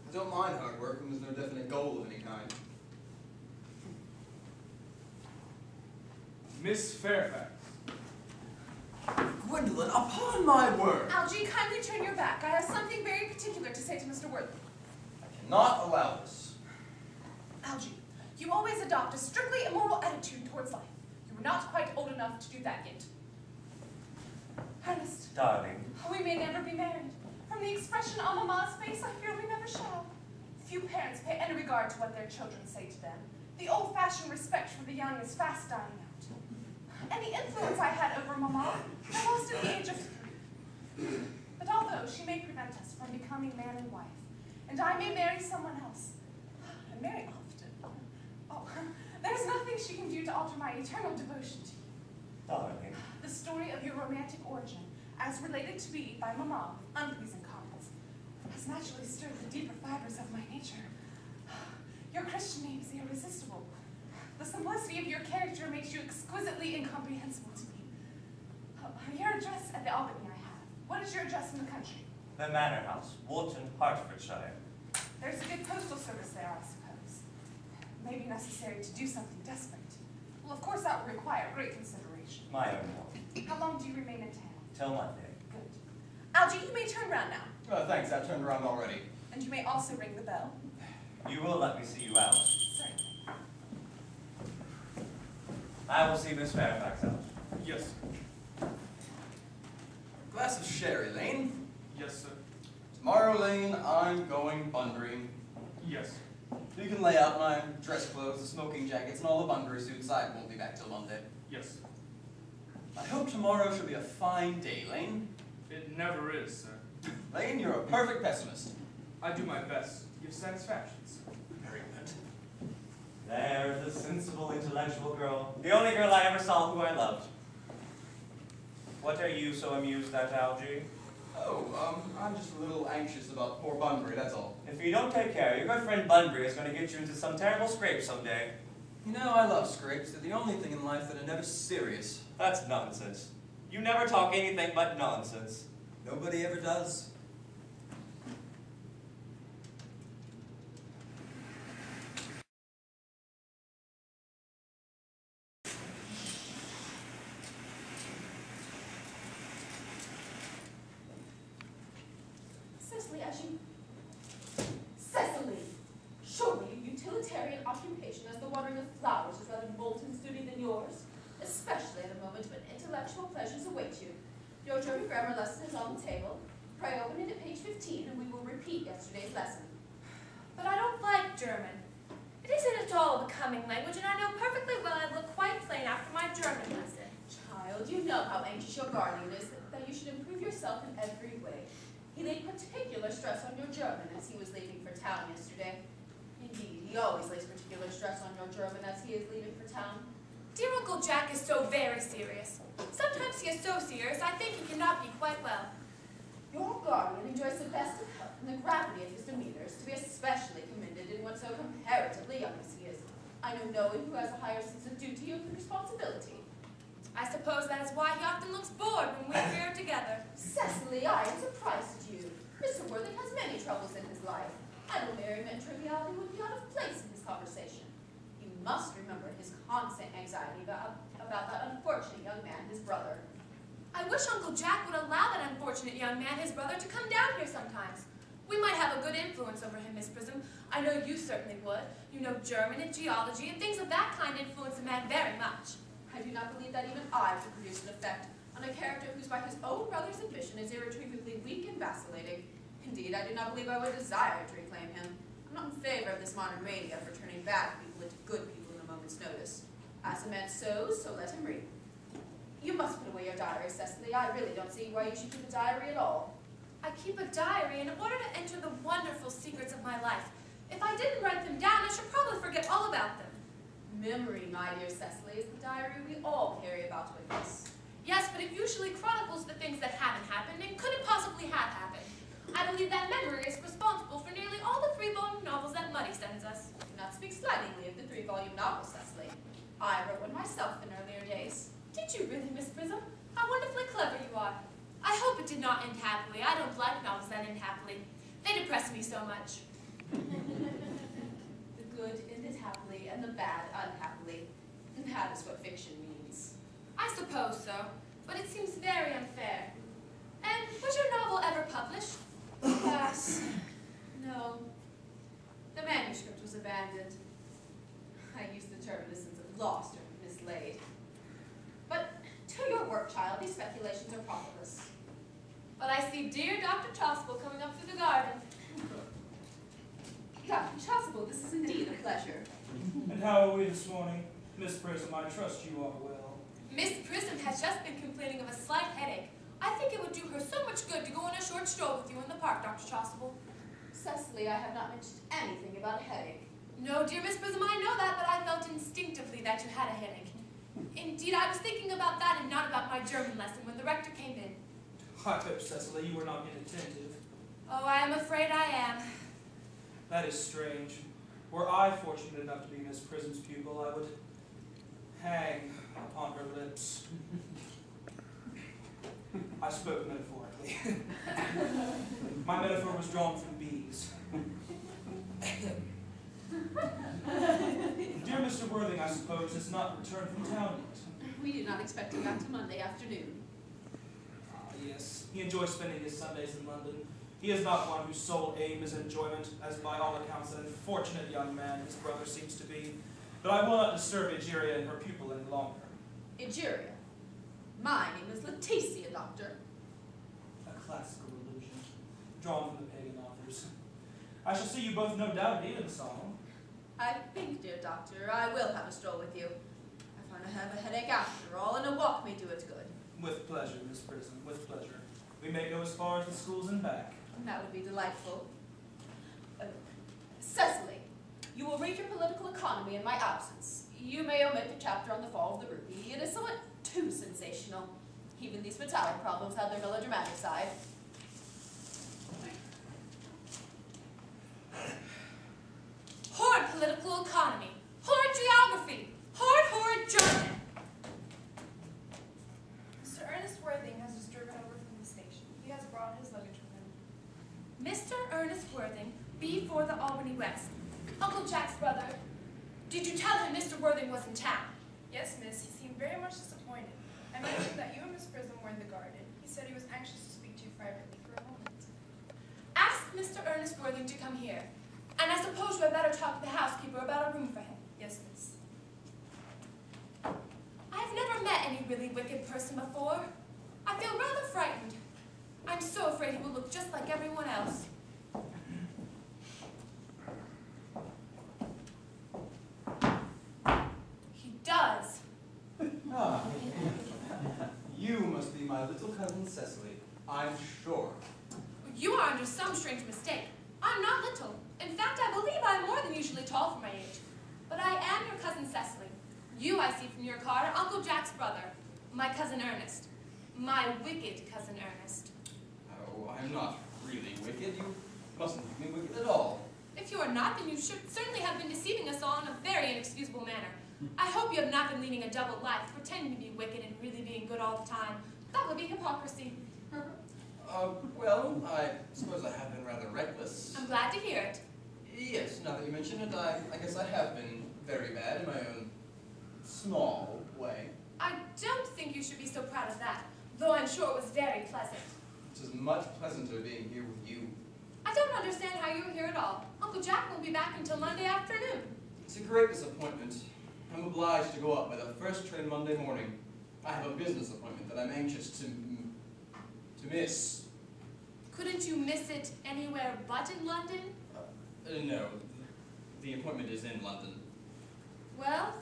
I don't mind hard work when there's no definite goal of any kind. Miss Fairfax. Gwendolyn, upon my word! Algy, kindly turn your back. I have something very particular to say to Mr. Worthing. I cannot allow this. Algy, you always adopt a strictly immoral attitude towards life. You are not quite old enough to do that yet. Earnest. Darling. We may never be married. From the expression on Mamma's face, I fear we never shall. Few parents pay any regard to what their children say to them. The old-fashioned respect for the young is fast dying out. And the influence I had over Mamma, I lost at the age of 3. But although she may prevent us from becoming man and wife, and I may marry someone else, and marry often, oh, there's nothing she can do to alter my eternal devotion to you. Darling. The story of your romantic origin, as related to me by Mamma with unpleasing comments, has naturally stirred the deeper fibers of my nature. Your Christian name is irresistible. The simplicity of your character makes you exquisitely incomprehensible to me. Your address at the Albany I have. What is your address in the country? The Manor House, Woolton, Hertfordshire. There's a good postal service there, I suppose. It may be necessary to do something desperate. Well, of course, that will require great consideration. My own home. How long do you remain in town? Till Monday. Good. Algy, you may turn round now. Thanks, I've turned around already. And you may also ring the bell. You will let me see you out. Certainly. I will see Miss Fairfax out. Yes, sir. Glass of sherry, Lane. Yes, sir. Tomorrow, Lane, I'm going bundering. Yes, sir. You can lay out my dress clothes, the smoking jackets, and all the bunbury suits. I won't be back till Monday. Yes, sir. I hope tomorrow shall be a fine day, Lane. It never is, sir. Lane, you're a perfect pessimist. I do my best to give satisfaction, sir. Very good. There's a sensible, intellectual girl. The only girl I ever saw who I loved. What are you so amused at, Algy? Oh, I'm just a little anxious about poor Bunbury, that's all. If you don't take care, your good friend Bunbury is going to get you into some terrible scrape someday. You know, I love scrapes. They're the only thing in life that are never serious. That's nonsense. You never talk anything but nonsense. Nobody ever does. Cecily! Surely a utilitarian occupation as the watering of flowers is rather Moulton's duty than yours, especially at a moment when intellectual pleasures await you. Your German grammar lesson is on the table. Pray open it at page 15 and we will repeat yesterday's lesson. But I don't like German. It isn't at all a becoming language, and I know perfectly well I'd look quite plain after my German lesson. Child, you know how anxious your guardian is that you should improve yourself in every way. He laid particular stress on your German as he was leaving for town yesterday. Indeed, he always lays particular stress on your German as he is leaving for town. Dear Uncle Jack is so very serious. Sometimes he is so serious I think he cannot be quite well. Your guardian enjoys the best of health, and the gravity of his demeanor is to be especially commended in one so comparatively young as he is. I know no one who has a higher sense of duty or responsibility. I suppose that is why he often looks bored when we are together. Cecily, I am surprised at you. Mr. Worthing has many troubles in his life. Idle merriment and triviality would be out of place in his conversation. You must remember his constant anxiety about that unfortunate young man, his brother. I wish Uncle Jack would allow that unfortunate young man, his brother, to come down here sometimes. We might have a good influence over him, Miss Prism. I know you certainly would. You know German and geology and things of that kind influence a man very much. I do not believe that even I could produce an effect on a character whose by his own brother's admission is irretrievably weak and vacillating. Indeed, I do not believe I would desire to reclaim him. I'm not in favor of this modern mania for turning bad people into good people in a moment's notice. As a man sows, so let him reap. You must put away your diary, Cecily. I really don't see why you should keep a diary at all. I keep a diary in order to enter the wonderful secrets of my life. If I didn't write them down, I should probably forget all about them. Memory, my dear Cecily, is the diary we all carry about with us. Yes, but it usually chronicles the things that haven't happened and couldn't possibly have happened. I believe that memory is responsible for nearly all the 3-volume novels that Muddy sends us. Do not speak slightingly of the 3-volume novel, Cecily. I wrote one myself in earlier days. Did you really, Miss Prism? How wonderfully clever you are. I hope it did not end happily. I don't like novels that end happily. They depress me so much. The good ended happily and the bad unhappily. That is what fiction means. I suppose so, but it seems very unfair. And was your novel ever published? Alas, no. The manuscript was abandoned. I use the term in the sense of lost or mislaid. But to your work, child, these speculations are profitless. But I see dear Dr. Chasuble coming up through the garden. Dr. Chasuble, this is indeed a pleasure. And how are we this morning? Miss Prism, I trust you are well. Miss Prism has just been complaining of a slight headache. I think it would do her so much good to go on a short stroll with you in the park, Dr. Chasuble. Cecily, I have not mentioned anything about a headache. No, dear Miss Prism, I know that, but I felt instinctively that you had a headache. Indeed, I was thinking about that and not about my German lesson when the rector came in. I hope, Cecily, you were not inattentive. Oh, I am afraid I am. That is strange. Were I fortunate enough to be Miss Prism's pupil, I would hang upon her lips. I spoke metaphorically. My metaphor was drawn from bees. Dear Mr. Worthing, I suppose, has not returned from town yet. We do not expect him back to Monday afternoon. Ah, yes. He enjoys spending his Sundays in London. He is not one whose sole aim is enjoyment, as by all accounts an unfortunate young man his brother seems to be. But I will not disturb Egeria and her pupil any longer. Egeria. My name is Leticia, Doctor. A classical illusion, drawn from the pagan authors. I shall see you both no doubt at evensong. I think, dear Doctor, I will have a stroll with you. I find I have a headache after all, and a walk may do it good. With pleasure, Miss Prism, with pleasure. We may go as far as the schools and back. And that would be delightful. Cecily, you will read your political economy in my absence. You may omit the chapter on the fall of the rupee. It is somewhat too sensational. Even these metallic problems have their melodramatic side. Horrid political economy, horrid geography, horrid German. Mr. Ernest Worthing has just driven over from the station. He has brought his luggage with him. Mr. Ernest Worthing, B for the Albany West. Uncle Jack's brother. Did you tell him Mr. Worthing was in town? Yes, miss, he seemed very much disappointed. I mentioned that you and Miss Prism were in the garden. He said he was anxious to speak to you privately for a moment. Ask Mr. Ernest Worthing to come here. And I suppose you had better talk to the housekeeper about a room for him. Yes, miss. I have never met any really wicked person before. I feel rather frightened. I'm so afraid he will look just like everyone else. He does. Ah, you must be my little cousin Cecily, I'm sure. You are under some strange mistake. I'm not little. In fact, I believe I'm more than usually tall for my age. But I am your cousin Cecily. You, I see from your card, are Uncle Jack's brother, my cousin Ernest. My wicked cousin Ernest. Oh, I'm not really wicked. You mustn't think me wicked at all. If you are not, then you should certainly have been deceiving us all in a very inexcusable manner. I hope you have not been leading a double life, pretending to be wicked and really being good all the time. That would be hypocrisy. Well, I suppose I have been rather reckless. I'm glad to hear it. Yes, now that you mention it, I guess I have been very bad in my own small way. I don't think you should be so proud of that, though I'm sure it was very pleasant. It is much pleasanter being here with you. I don't understand how you are here at all. Uncle Jack won't be back until Monday afternoon. It's a great disappointment. I'm obliged to go up by the first train Monday morning. I have a business appointment that I'm anxious to miss. Couldn't you miss it anywhere but in London? No, the appointment is in London. Well,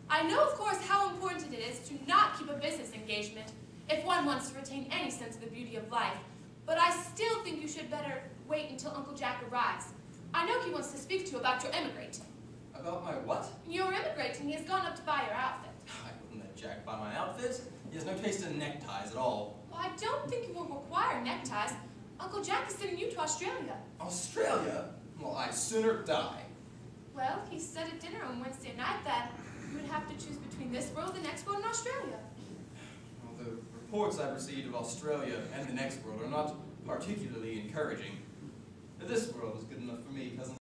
I know, of course, how important it is to not keep a business engagement if one wants to retain any sense of the beauty of life. But I still think you should better wait until Uncle Jack arrives. I know he wants to speak to you about your emigrating. About my what? You're immigrating. He has gone up to buy your outfit. I wouldn't let Jack buy my outfit. He has no taste in neckties at all. Well, I don't think you will require neckties. Uncle Jack is sending you to Australia. Australia? Well, I'd sooner die. Well, he said at dinner on Wednesday night that you would have to choose between this world, the next world, and Australia. Well, the reports I've received of Australia and the next world are not particularly encouraging. This world is good enough for me.